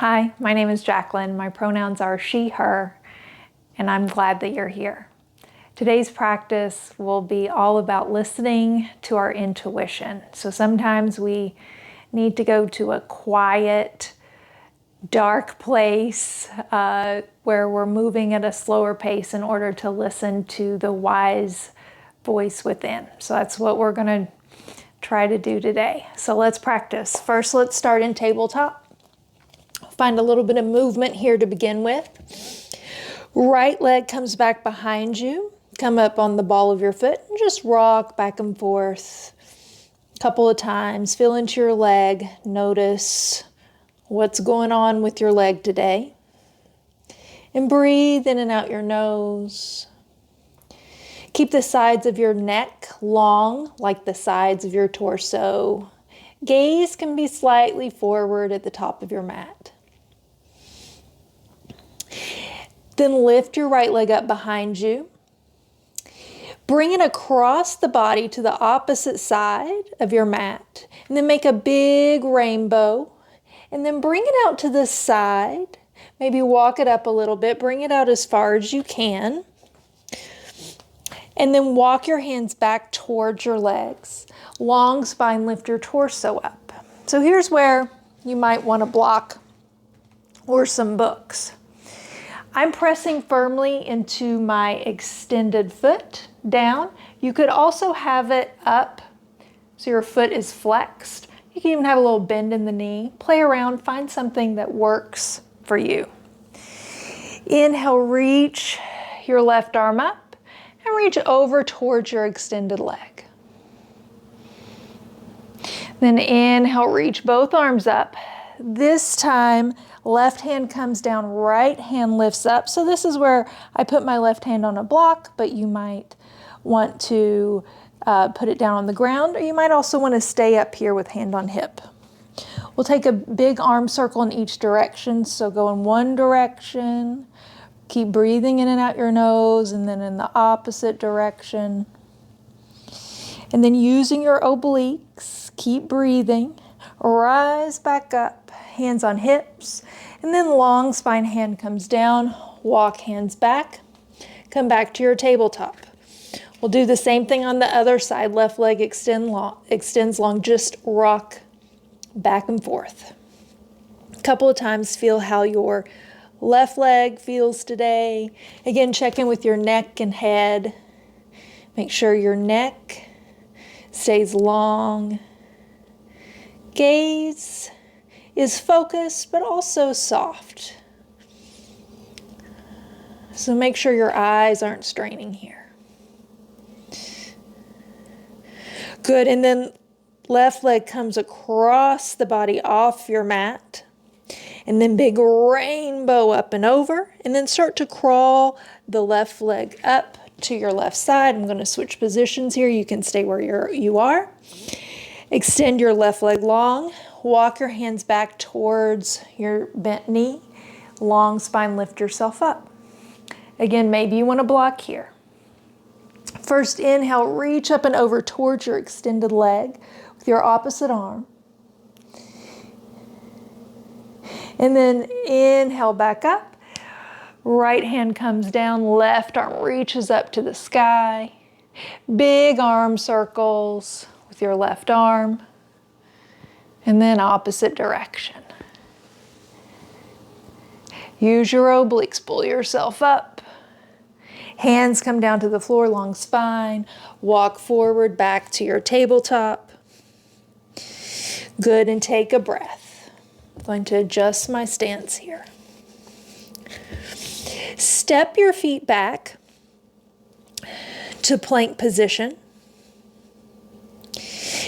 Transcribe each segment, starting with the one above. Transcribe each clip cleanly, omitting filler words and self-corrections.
Hi, my name is Jacqueline. My pronouns are she, her, and I'm glad that you're here. Today's practice will be all about listening to our intuition. So sometimes we need to go to a quiet, dark place where we're moving at a slower pace in order to listen to the wise voice within. So that's what we're going to try to do today. So let's practice. First, let's start in tabletop. Find a little bit of movement here to begin with. Right leg comes back behind you. Come up on the ball of your foot and just rock back and forth a couple of times. Feel into your leg. Notice what's going on with your leg today. And breathe in and out your nose. Keep the sides of your neck long, like the sides of your torso. Gaze can be slightly forward at the top of your mat. Then lift your right leg up behind you. Bring it across the body to the opposite side of your mat. And then make a big rainbow. And then bring it out to the side. Maybe walk it up a little bit. Bring it out as far as you can. And then walk your hands back towards your legs. Long spine, lift your torso up. So here's where you might want a block or some books. I'm pressing firmly into my extended foot down. You could also have it up so your foot is flexed. You can even have a little bend in the knee. Play around, find something that works for you. Inhale, reach your left arm up. And reach over towards your extended leg. Then inhale, reach both arms up. This time, left hand comes down, right hand lifts up. So this is where I put my left hand on a block, but you might want to put it down on the ground, or you might also want to stay up here with hand on hip. We'll take a big arm circle in each direction. So go in one direction. Keep breathing in and out your nose, and then in the opposite direction. And then using your obliques, keep breathing. Rise back up, hands on hips. And then long spine, hand comes down. Walk hands back. Come back to your tabletop. We'll do the same thing on the other side. Left leg extends long. Just rock back and forth. A couple of times, feel how your left leg feels today. Again, check in with your neck and head. Make sure your neck stays long. Gaze is focused, but also soft. So make sure your eyes aren't straining here. Good, and then left leg comes across the body off your mat. And then big rainbow up and over. And then start to crawl the left leg up to your left side. I'm going to switch positions here. You can stay where you are. Extend your left leg long. Walk your hands back towards your bent knee. Long spine, lift yourself up. Again, maybe you want to block here. First inhale, reach up and over towards your extended leg with your opposite arm. And then inhale back up. Right hand comes down, left arm reaches up to the sky. Big arm circles with your left arm. And then opposite direction. Use your obliques, pull yourself up. Hands come down to the floor, long spine. Walk forward back to your tabletop. Good, and take a breath. I'm going to adjust my stance here. Step your feet back to plank position.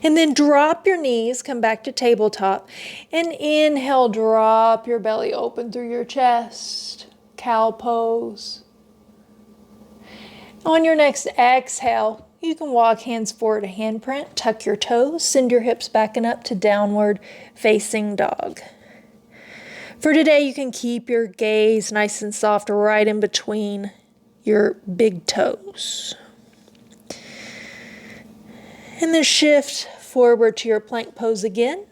And then drop your knees, come back to tabletop. And inhale, drop your belly open through your chest. Cow pose. On your next exhale, you can walk hands forward to handprint, tuck your toes, send your hips back and up to downward facing dog. For today, you can keep your gaze nice and soft right in between your big toes. And then shift forward to your plank pose again.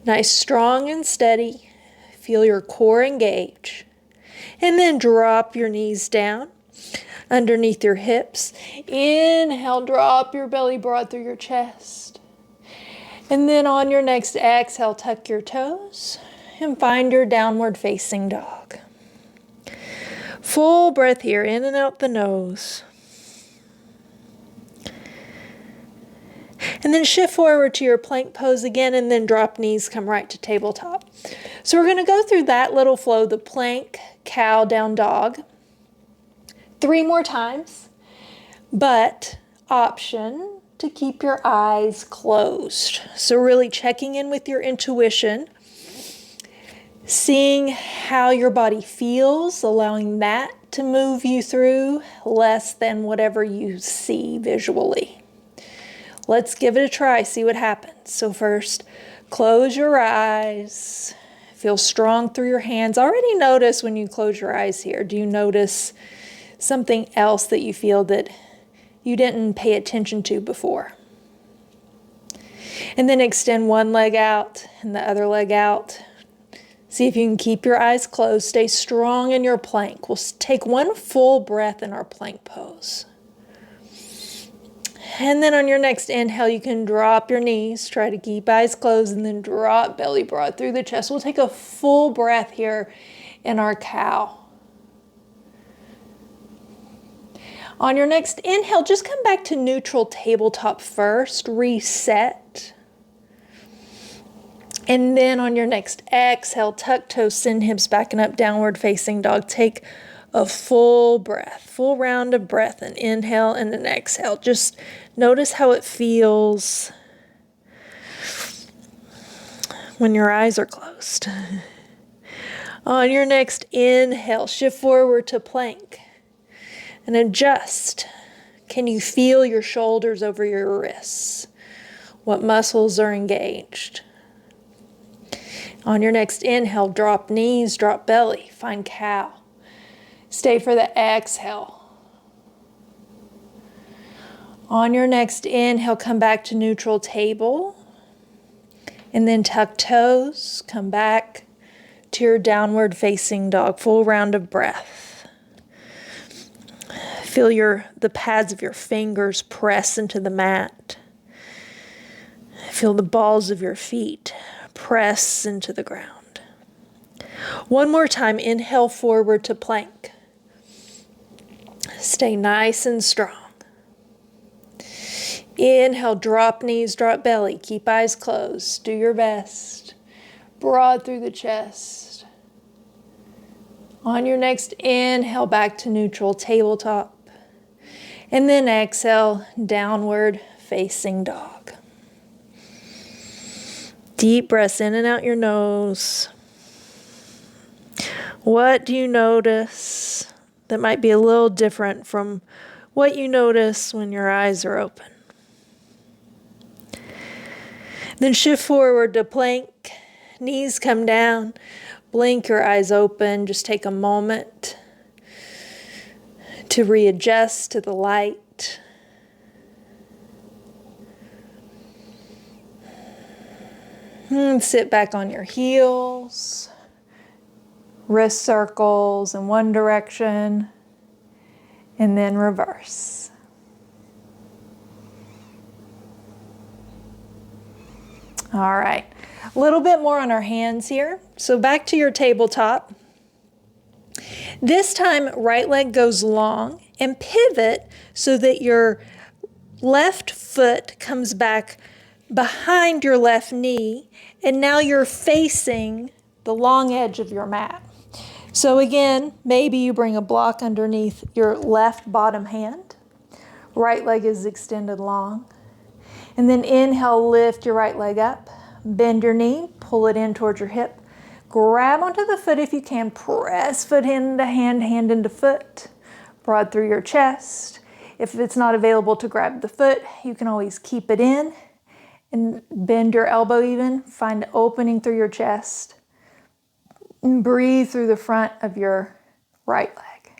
Nice, strong and steady. Feel your core engage. And then drop your knees down underneath your hips. Inhale, drop your belly broad through your chest. And then on your next exhale, tuck your toes and find your downward facing dog. Full breath here, in and out the nose. And then shift forward to your plank pose again, and then drop knees, come right to tabletop. So we're going to go through that little flow, the plank, cow, down dog, 3 more times, but option to keep your eyes closed. So really checking in with your intuition, seeing how your body feels, allowing that to move you through less than whatever you see visually. Let's give it a try, see what happens. So first, close your eyes. Feel strong through your hands. Already notice when you close your eyes here. Do you notice something else that you feel that you didn't pay attention to before? And then extend one leg out and the other leg out. See if you can keep your eyes closed. Stay strong in your plank. We'll take one full breath in our plank pose. And then on your next inhale, you can drop your knees. Try to keep eyes closed and then drop belly broad through the chest. We'll take a full breath here in our cow. On your next inhale, just come back to neutral tabletop first. Reset. And then on your next exhale, tuck toes, send hips back and up, downward facing dog. Take a full breath, full round of breath, an inhale and an exhale. Just notice how it feels when your eyes are closed. On your next inhale, shift forward to plank and adjust. Can you feel your shoulders over your wrists? What muscles are engaged? On your next inhale, drop knees, drop belly, find cow. Stay for the exhale. On your next inhale, come back to neutral table. And then tuck toes, come back to your downward facing dog. Full round of breath. Feel the pads of your fingers press into the mat. Feel the balls of your feet press into the ground. One more time, inhale forward to plank. Stay nice and strong. Inhale, drop knees, drop belly. Keep eyes closed. Do your best. Broad through the chest. On your next inhale, back to neutral tabletop. And then exhale, downward facing dog. Deep breaths in and out your nose. What do you notice that might be a little different from what you notice when your eyes are open? Then shift forward to plank. Knees come down. Blink your eyes open. Just take a moment to readjust to the light. And sit back on your heels. Wrist circles in one direction, and then reverse. All right, a little bit more on our hands here. So back to your tabletop. This time, right leg goes long and pivot so that your left foot comes back behind your left knee, and now you're facing the long edge of your mat. So again, maybe you bring a block underneath your left bottom hand. Right leg is extended long. And then inhale, lift your right leg up. Bend your knee, pull it in towards your hip. Grab onto the foot if you can. Press foot into hand, hand into foot. Broad through your chest. If it's not available to grab the foot, you can always keep it in. And bend your elbow even. Find an opening through your chest. And breathe through the front of your right leg.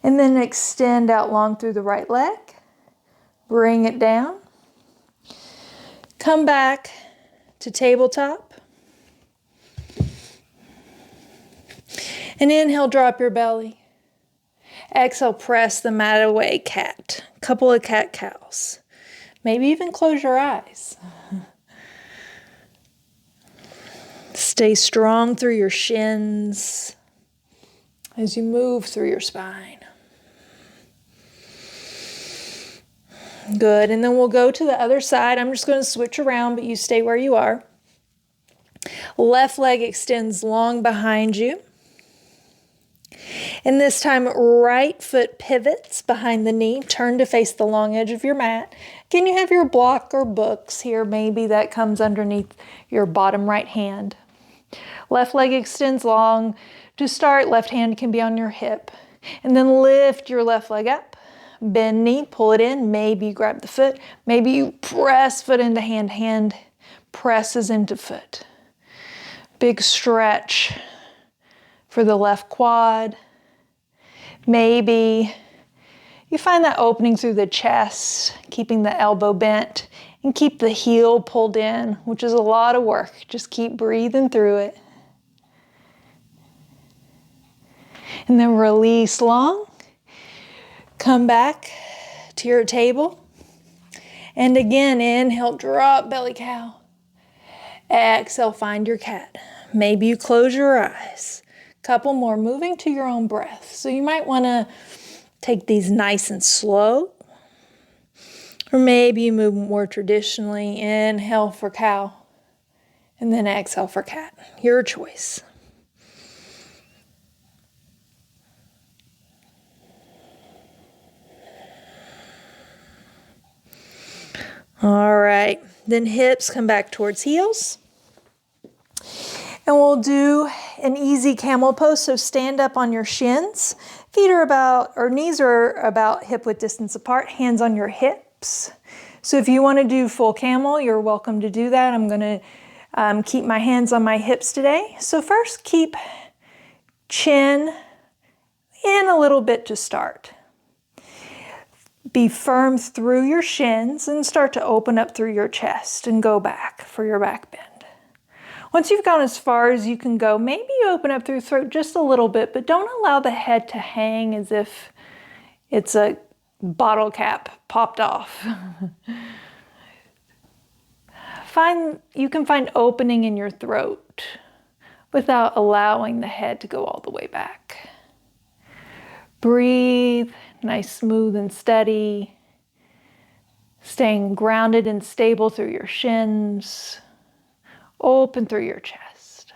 And then extend out long through the right leg. Bring it down. Come back to tabletop. And inhale, drop your belly. Exhale, press the mat away, cat. Couple of cat-cows. Maybe even close your eyes. Stay strong through your shins as you move through your spine. Good, and then we'll go to the other side. I'm just going to switch around, but you stay where you are. Left leg extends long behind you. And this time, right foot pivots behind the knee. Turn to face the long edge of your mat. Again, you have your block or books here. Maybe that comes underneath your bottom right hand. Left leg extends long. To start, left hand can be on your hip. And then lift your left leg up. Bend knee, pull it in. Maybe you grab the foot. Maybe you press foot into hand. Hand presses into foot. Big stretch for the left quad. Maybe you find that opening through the chest, keeping the elbow bent, and keep the heel pulled in, which is a lot of work. Just keep breathing through it. And then release long. Come back to your table. And again, inhale, drop belly cow. Exhale, find your cat. Maybe you close your eyes. Couple more, moving to your own breath. So you might want to take these nice and slow. Or maybe you move more traditionally. Inhale for cow. And then exhale for cat. Your choice. All right, then hips come back towards heels. And we'll do an easy camel pose. So stand up on your shins. Feet are about, or knees are about hip width distance apart, hands on your hips. So if you want to do full camel, you're welcome to do that. I'm going to keep my hands on my hips today. So first, keep chin in a little bit to start. Be firm through your shins and start to open up through your chest and go back for your back bend. Once you've gone as far as you can go, maybe you open up through your throat just a little bit, but don't allow the head to hang as if it's a bottle cap popped off. You can find opening in your throat without allowing the head to go all the way back. Breathe. Nice, smooth, and steady. Staying grounded and stable through your shins. Open through your chest.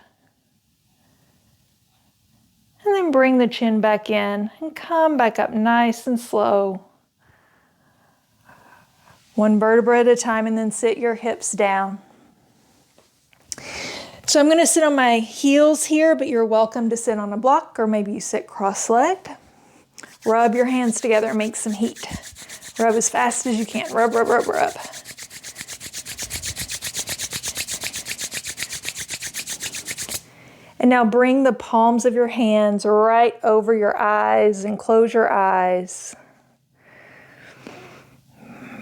And then bring the chin back in and come back up nice and slow. One vertebra at a time, and then sit your hips down. So I'm going to sit on my heels here, but you're welcome to sit on a block, or maybe you sit cross-legged. Rub your hands together and make some heat. Rub as fast as you can. Rub, rub, rub, rub. And now bring the palms of your hands right over your eyes and close your eyes.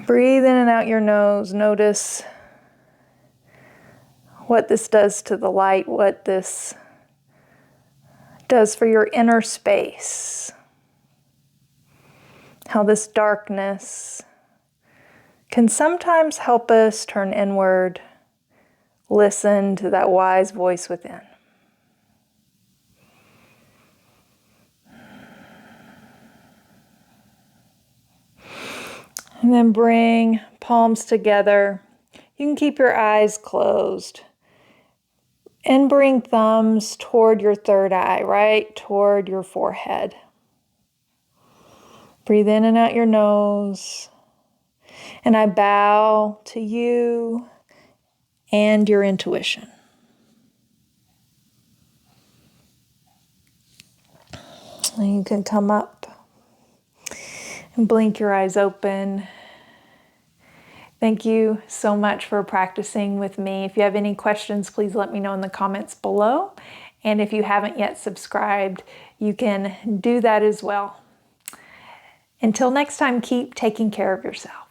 Breathe in and out your nose. Notice what this does to the light, what this does for your inner space. How this darkness can sometimes help us turn inward, listen to that wise voice within. And then bring palms together. You can keep your eyes closed. And bring thumbs toward your third eye, right toward your forehead. Breathe in and out your nose. And I bow to you and your intuition. And you can come up and blink your eyes open. Thank you so much for practicing with me. If you have any questions, please let me know in the comments below. And if you haven't yet subscribed, you can do that as well. Until next time, keep taking care of yourself.